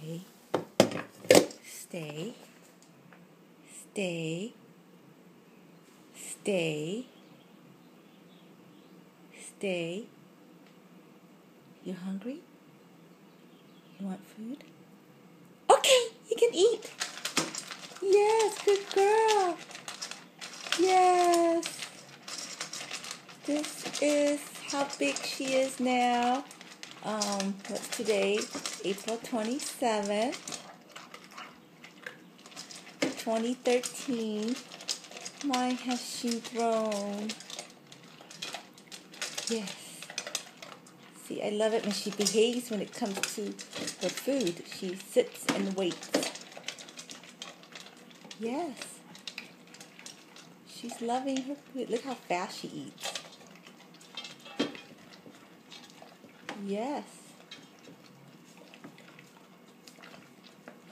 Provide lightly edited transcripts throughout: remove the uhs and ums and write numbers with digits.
Stay. Stay. Stay. Stay. Stay. You hungry? You want food? Okay, you can eat. Yes, good girl. Yes. This is how big she is now. What's today? April 27th, 2013. My, has she grown. Yes. See, I love it when she behaves when it comes to her food. She sits and waits. Yes. She's loving her food. Look how fast she eats. Yes.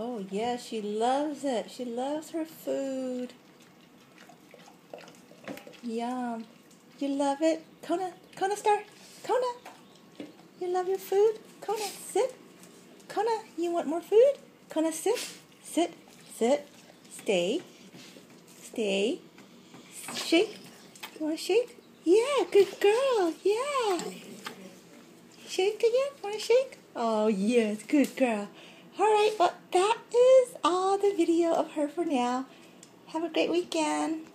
Oh, yeah, she loves it. She loves her food. Yum. You love it? Kona star. Kona. You love your food? Kona, sit. Kona, you want more food? Kona, sit. Sit. Sit. Stay. Stay. Shake. You want to shake? Yeah, good girl. Yeah. Shake again? Want to shake? Oh, yes, good girl. All right, well, that is all the video of her for now. Have a great weekend.